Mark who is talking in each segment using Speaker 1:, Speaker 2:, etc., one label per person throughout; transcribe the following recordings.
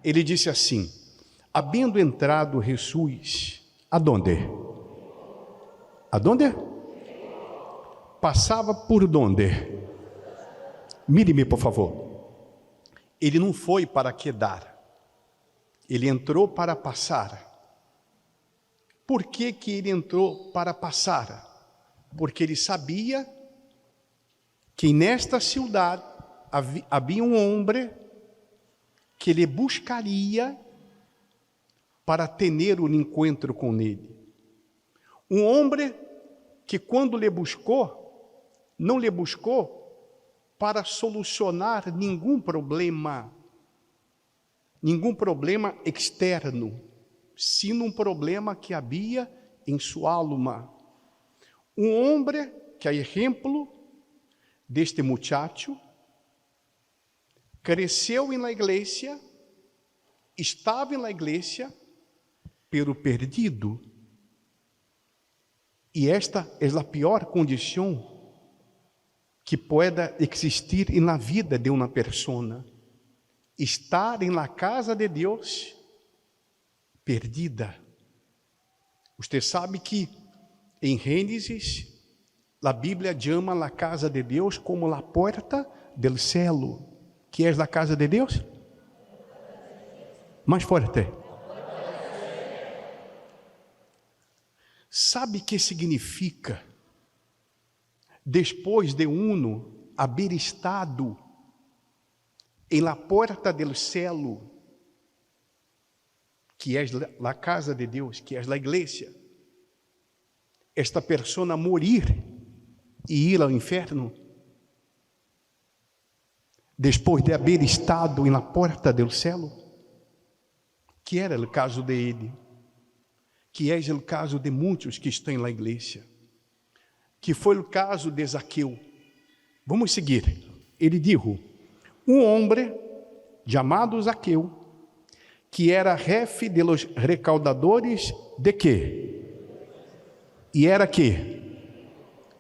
Speaker 1: ele disse assim: havendo entrado Jesus, aonde? Aonde? Passava por onde? Mire-me, por favor. Ele não foi para quedar, ele entrou para passar. Por que que ele entrou para passar? Porque ele sabia que nesta cidade havia um homem que ele buscaria para ter um encontro com ele. Um homem que quando lhe buscou, não lhe buscou para solucionar nenhum problema externo, sino um problema que havia em sua alma. Um homem que é exemplo deste muchacho, cresceu na igreja, estava na igreja, pero perdido. E esta é a pior condição que pueda existir na vida de uma pessoa. Estar na casa de Deus perdida. Você sabe que em Gênesis, a Bíblia chama a casa de Deus como a porta del cielo. Que é a casa de Deus? Mais forte. Sabe o que significa? Depois de uno haver estado em la porta del cielo, que é a casa de Deus, que é a igreja, esta pessoa morir e ir ao inferno, depois de haver estado na porta del cielo, que era o caso de ele, que é o caso de muitos que estão na igreja, que foi o caso de Zaqueu. Vamos seguir. Ele disse: um homem chamado Zaqueu, que era jefe de los recaudadores de quê? E era quê?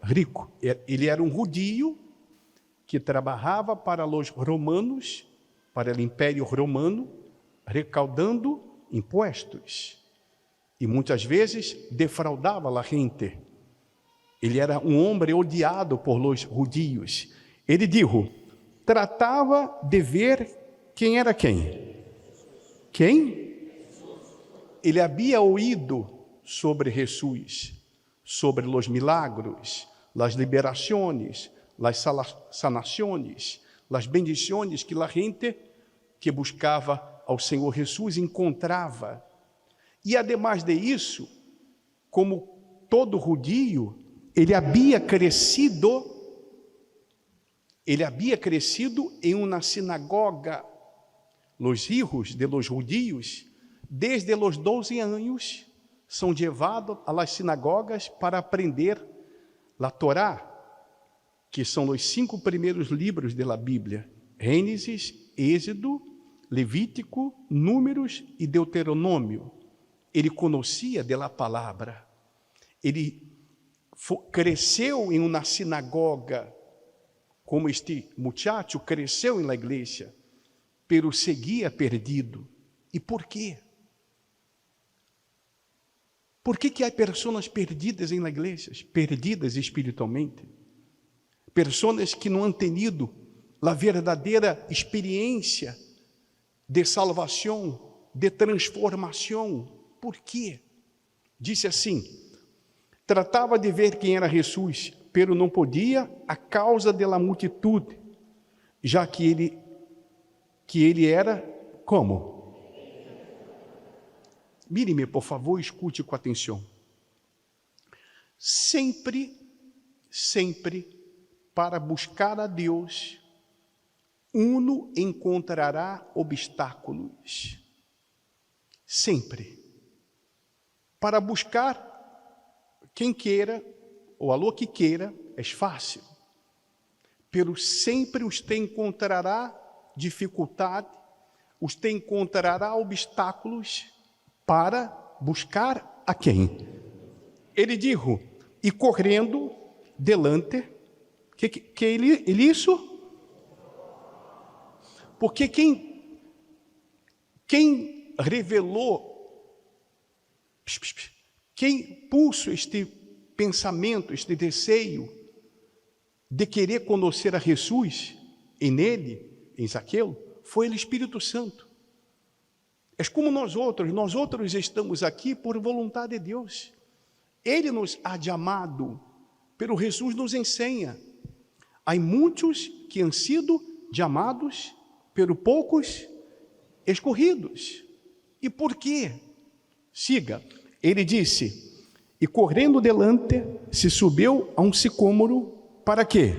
Speaker 1: Rico. Ele era um judio que trabalhava para os romanos, para o Império Romano, recaudando impostos. E muitas vezes defraudava a gente. Ele era um homem odiado por los judios. Ele disse: tratava de ver quem era quem. Quem? Ele havia ouído sobre Jesus, sobre os milagros, as liberações, as sanações, as bendições que a gente que buscava ao Senhor Jesus encontrava. E ademais de isso, como todo judio, ele havia crescido em uma sinagoga. Os hijos de los judíos, desde os 12 anos, são levados às sinagogas para aprender a Torá, que são os 5 primeiros livros da Bíblia: Gênesis, Êxodo, Levítico, Números e Deuteronômio. Ele conhecia da palavra. Ele cresceu em uma sinagoga, como este muchacho cresceu na igreja, pero seguia perdido. E por quê? Por que há pessoas perdidas em igrejas, perdidas espiritualmente? Pessoas que não han tenido a verdadeira experiência de salvação, de transformação. Por quê? Disse assim: tratava de ver quem era Jesus, pero não podia a causa da multitude, já que ele era como? Mire-me, por favor, escute com atenção. Sempre para buscar a Deus, uno encontrará obstáculos. Sempre. Para buscar quem queira, ou alô que queira, é fácil. Pero sempre você encontrará dificuldade, você encontrará obstáculos para buscar a quem? Ele disse: e correndo delante, que ele isso? Porque Quem revelou, quem puso este pensamento, este desejo de querer conhecer a Jesus em ele, em Zaqueu, foi o Espírito Santo. É como nós outros estamos aqui por vontade de Deus. Ele nos ha chamado, pero Jesus nos ensina. Há muitos que han sido chamados, pero poucos escorridos. E por quê? Siga. Ele disse, e correndo delante, se subiu a um sicômoro, para quê?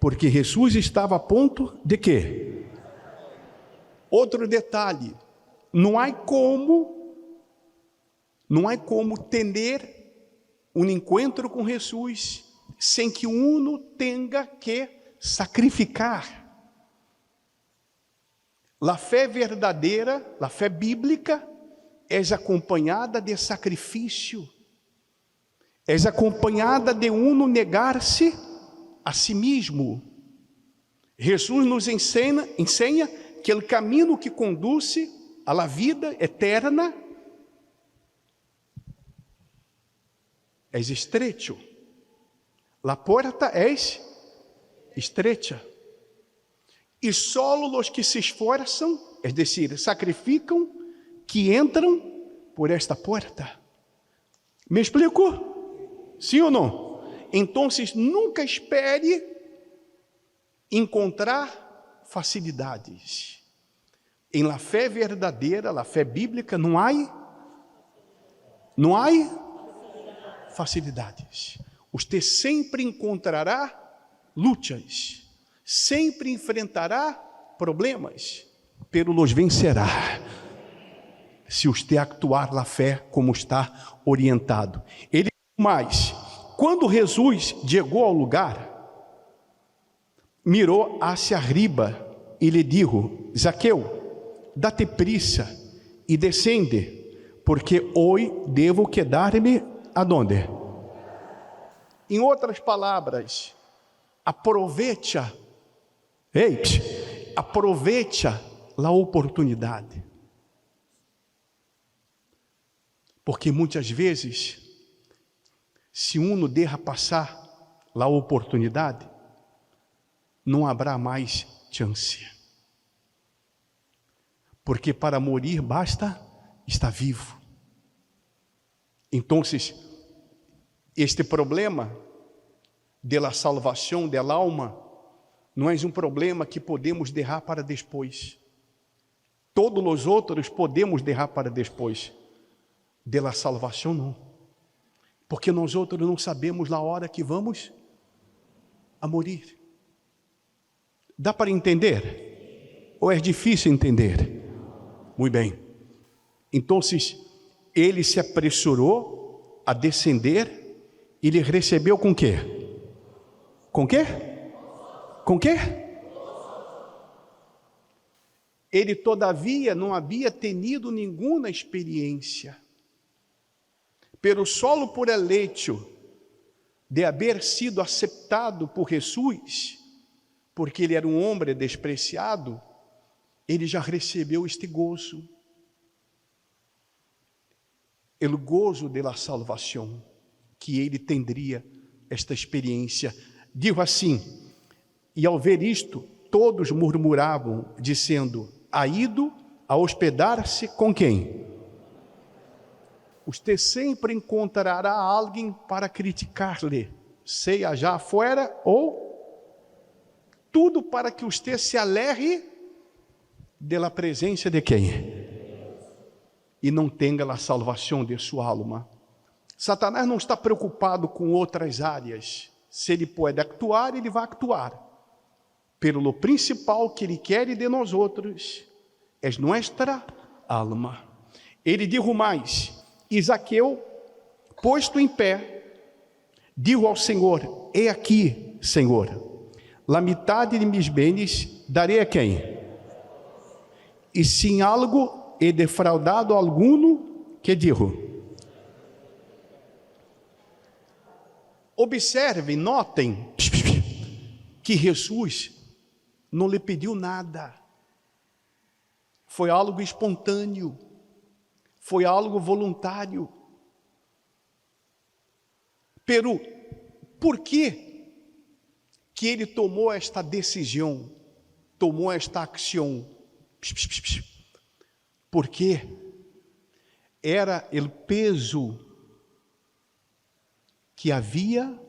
Speaker 1: Porque Jesus estava a ponto de quê? Outro detalhe, não há como ter um encontro com Jesus sem que uno tenha que sacrificar. A fé verdadeira, a fé bíblica, é acompanhada de sacrifício, é acompanhada de uno negar-se a si mesmo. Jesus nos ensina que o caminho que conduz à vida eterna é estreito, a porta é estreita, e solo os que se esforçam, é decir, sacrificam, que entram por esta porta. Me explico? Sim ou não? Então, nunca espere encontrar facilidades. Em la fé verdadeira, la fé bíblica, não há facilidades. Você sempre encontrará lutas, sempre enfrentará problemas, pero los vencerá, se você actuar na fé como está orientado. Ele mais, quando Jesus chegou ao lugar, mirou hacia arriba e lhe disse, Zaqueu, date prisa e descende, porque hoje devo quedar-me aonde? Em outras palavras, aproveita a oportunidade. Porque muitas vezes, se uno deixa passar a oportunidade, não haverá mais chance. Porque para morir basta estar vivo. Então, este problema de la salvação del alma não é um problema que podemos deixar para depois. Todos os outros podemos deixar para depois. De la salvação não. Porque nós outros não sabemos a hora que vamos a morir. Dá para entender? Ou é difícil entender? Muito bem. Então, ele se apressurou a descender e ele recebeu com quê? Com quê? Com quê? Ele, todavia, não havia tenido nenhuma experiência. Pero solo por el hecho de haber sido aceptado por Jesus, porque ele era um homem despreciado, ele já recebeu este gozo. O gozo de la salvação, que ele teria esta experiência. Digo assim, e ao ver isto, todos murmuravam, dizendo, ha ido a hospedar-se com quem? Você sempre encontrará alguém para criticar-lhe, seja já fora ou tudo para que você se aleje da presença de quem? E não tenha a salvação de sua alma. Satanás não está preocupado com outras áreas. Se ele pode actuar, ele vai actuar. Pelo principal que ele quer de nós outros é nossa alma. Ele dijo mais, e Zaqueu, posto em pé, disse ao Senhor, he aqui, Senhor, a metade de meus bens darei a quem? E se em algo he defraudado alguno, que digo? Observem, notem, que Jesus não lhe pediu nada. foi algo espontâneo, foi algo voluntário. Pero, por que ele tomou esta decisão, tomou esta ação? Porque era o peso que havia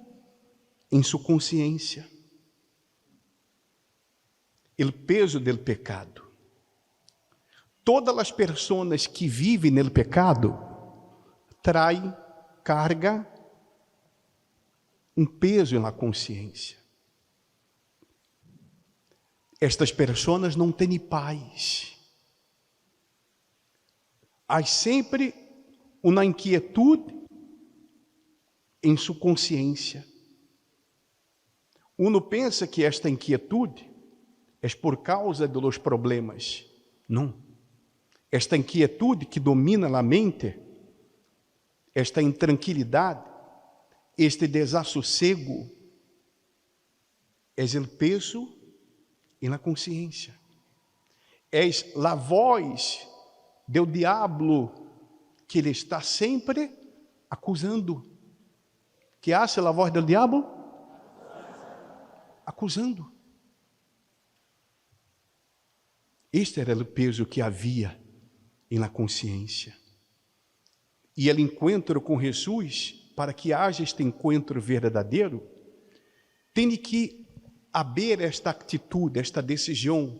Speaker 1: em sua consciência, o peso do pecado. Todas as pessoas que vivem no pecado traem carga, um peso na consciência. Estas pessoas não têm paz. Há sempre uma inquietude em sua consciência. Uno pensa que esta inquietude é por causa dos problemas. Não. Esta inquietude que domina a mente, esta intranquilidade, este desassossego, é o peso na consciência. É a voz do diabo que ele está sempre acusando. Que hace a voz do diabo? Acusando. Este era o peso que havia na consciência. E o encontro com Jesus, para que haja este encontro verdadeiro, tem que haver esta atitude, esta decisão.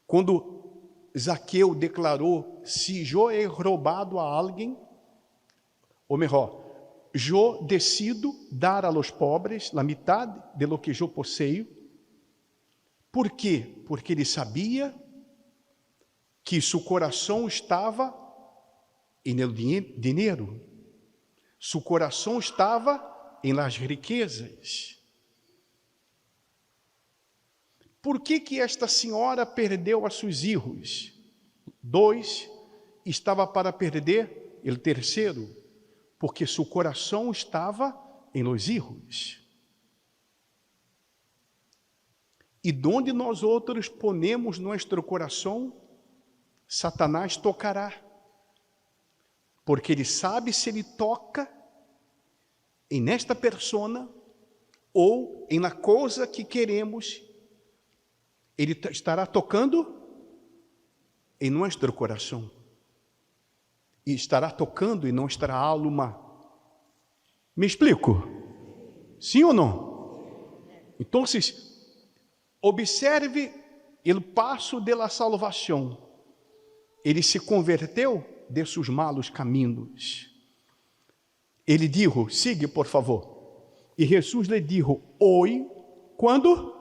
Speaker 1: Quando Zaqueu declarou: se eu he roubado a alguém, ou melhor, eu decido dar a los pobres a metade de lo que eu posseio. Por quê? Porque ele sabia que seu coração estava no dinheiro, seu coração estava em las riquezas. Por que esta senhora perdeu a seus filhos? 2, estava para perder o terceiro, porque seu coração estava em los hijos. E donde nós outros ponemos nosso coração, Satanás tocará. Porque ele sabe se ele toca nesta persona ou na coisa que queremos, ele estará tocando em nosso coração. E estará tocando em nossa alma. Me explico? Sim ou não? Então, observe o passo da salvação. Ele se converteu de seus malos caminhos. Ele disse: siga, por favor. E Jesus lhe disse: hoje, quando?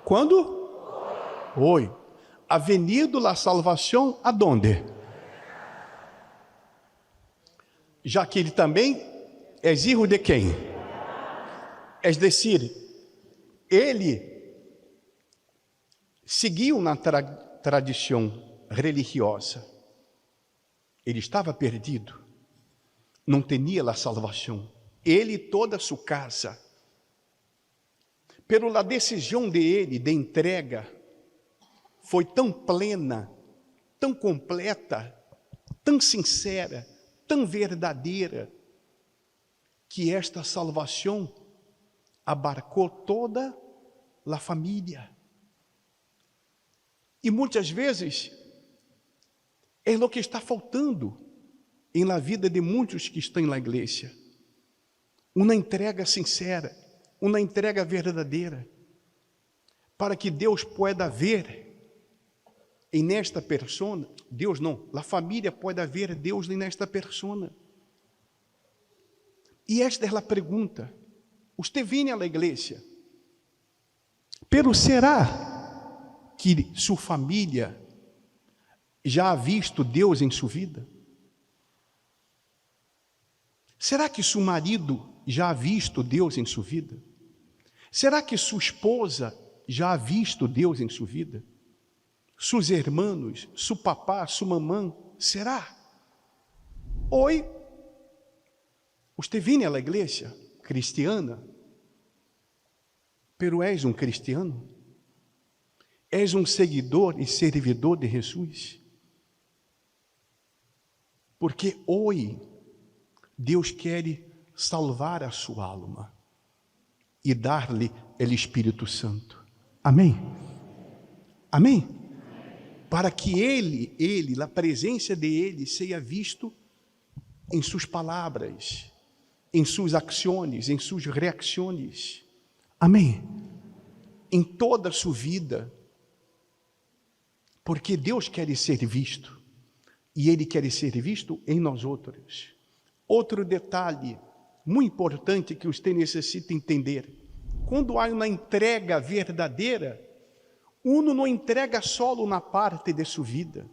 Speaker 1: Quando? Hoje. Ha venido a salvação aonde? Já que ele também é filho de quem? É decir, ele seguiu na tradição religiosa. Ele estava perdido, não tinha a salvação. Ele e toda a sua casa. Pero a decisão dele de entrega foi tão plena, tão completa, tão sincera, tão verdadeira, que esta salvação abarcou toda a família. E muitas vezes é o que está faltando na vida de muitos que estão na igreja. Uma entrega sincera, uma entrega verdadeira, para que Deus pueda ver nesta persona, Deus não, a família pueda ver Deus nesta persona. E esta é a pergunta: você vem à igreja, pero será que sua família já ha visto Deus em sua vida? Será que seu marido já ha visto Deus em sua vida? Será que sua esposa já ha visto Deus em sua vida? Seus irmãos, seu papá, sua mamãe, será? Hoje, você vem à igreja cristiana, pero és um cristiano? És um seguidor e servidor de Jesus? Porque hoje Deus quer salvar a sua alma e dar-lhe o Espírito Santo. Amém? Amém? Para que ele, a presença de Ele, seja visto em suas palavras, em suas ações, em suas reações. Amém? Em toda a sua vida. Porque Deus quer ser visto, e Ele quer ser visto em nós outros. Outro detalhe muito importante que você necessita entender: quando há uma entrega verdadeira, uno não entrega só na parte de sua vida,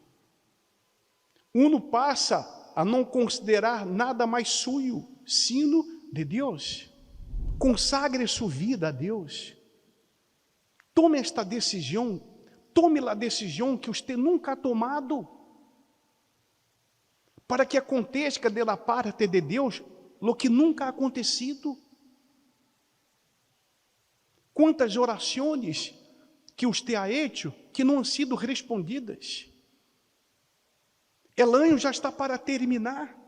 Speaker 1: uno passa a não considerar nada mais suyo, sino de Deus. Consagre sua vida a Deus. Tome esta decisão. Tome a decisão que você nunca ha tomado, para que aconteça da parte de Deus o que nunca ha acontecido. Quantas orações que você ha hecho que não han sido respondidas? O ano já está para terminar,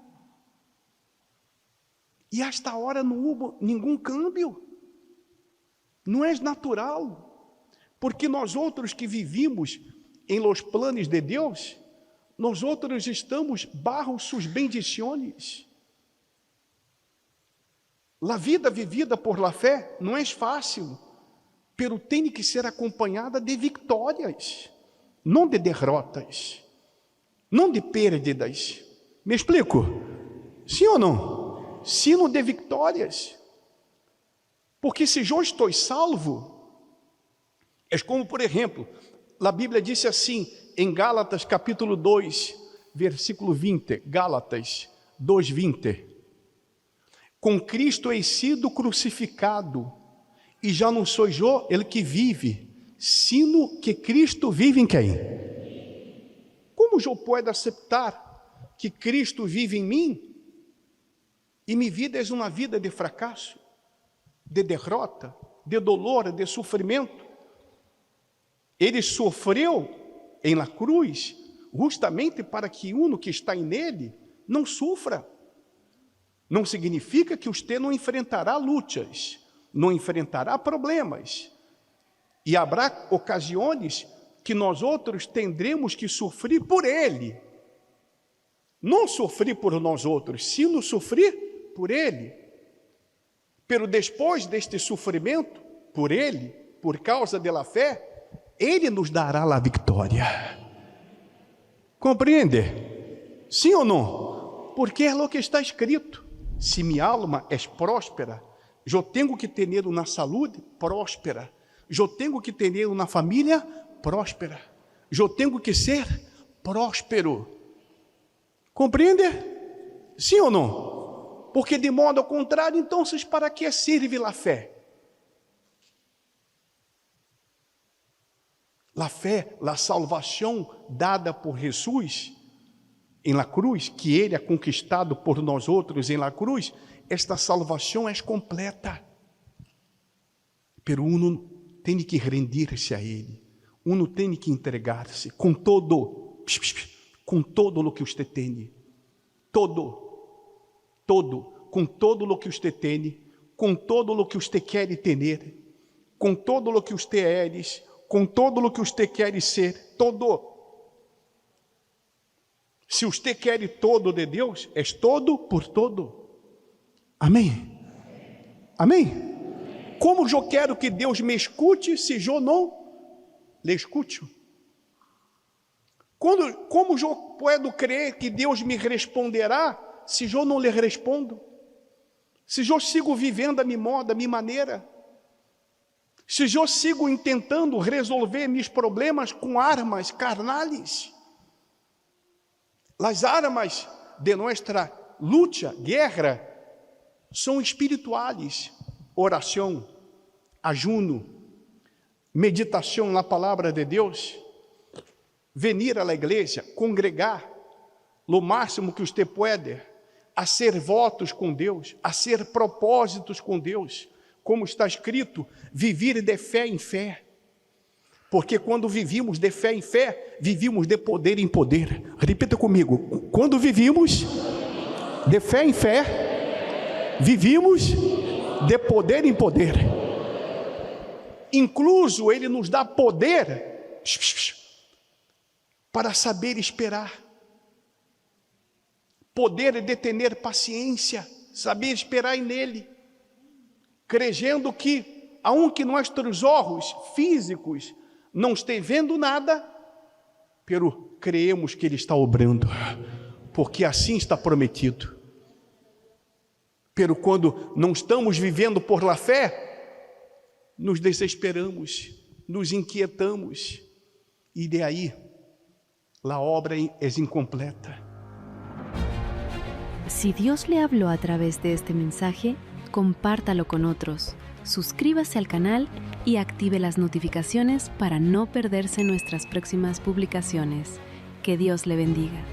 Speaker 1: e a esta hora não houve nenhum câmbio. Não é natural. Porque nós outros que vivimos em los planos de Deus, nós outros estamos bajo suas bendições. A vida vivida por la fé não é fácil, pero tem que ser acompanhada de vitórias, não de derrotas, não de perdas. Me explico? Sim ou não? Sino de vitórias. Porque se eu estou salvo, é como, por exemplo, a Bíblia disse assim, em Gálatas capítulo 2, versículo 20, Gálatas 2, 20. Com Cristo he sido crucificado, e já não sou eu ele que vive, sino que Cristo vive em quem? Como eu posso aceitar que Cristo vive em mim, e minha vida é uma vida de fracasso, de derrota, de dolor, de sofrimento? Ele sofreu em la cruz justamente para que uno que está nele não sofra. Não significa que você não enfrentará lutas, não enfrentará problemas. E haverá ocasiões que nós outros tendremos que sofrer por ele. Não sofrer por nós outros, sino sofrer por ele. Pero depois deste sofrimento, por ele, por causa da fé, Ele nos dará a vitória. Compreende? Sim ou não? Porque é o que está escrito. Se minha alma é próspera, eu tenho que ter na saúde próspera. Eu tenho que ter na família próspera. Eu tenho que ser próspero. Compreende? Sim ou não? Porque de modo contrário, então, para que serve a fé? A fé, a salvação dada por Jesus em la cruz, que Ele é conquistado por nós outros em la cruz, esta salvação é completa. Pero uno tem que render-se a Ele, uno tem que entregar-se com todo o que você tem, com todo o que você tem, com todo o que você quer ter, com todo o que você é, com todo o que você quer ser, todo. Se você quer todo de Deus, é todo por todo. Amém? Amém? Como eu quero que Deus me escute, se eu não lhe escute? Como eu posso crer que Deus me responderá, se eu não lhe respondo? Se eu sigo vivendo a minha moda, a minha maneira? Se eu sigo tentando resolver meus problemas com armas carnais? As armas de nossa luta, guerra, são espirituais. Oração, ajuno, meditação na palavra de Deus, venir à igreja, congregar, o máximo que você pode, a ser votos com Deus, a ser propósitos com Deus, como está escrito, viver de fé em fé. Porque quando vivíamos de fé em fé, vivíamos de poder em poder. Repita comigo. Quando vivíamos de fé em fé, vivíamos de poder em poder. Incluso Ele nos dá poder para saber esperar. Poder de ter paciência, saber esperar nele. Crendo que, aunque nossos olhos físicos não estejam vendo nada, pero creemos que Ele está obrando, porque assim está prometido. Pero quando não estamos vivendo por la fé, nos desesperamos, nos inquietamos, e de aí, a obra é incompleta.
Speaker 2: Si Dios le habló a través de este mensaje, compártalo con otros, suscríbase al canal y active las notificaciones para no perderse nuestras próximas publicaciones. Que Dios le bendiga.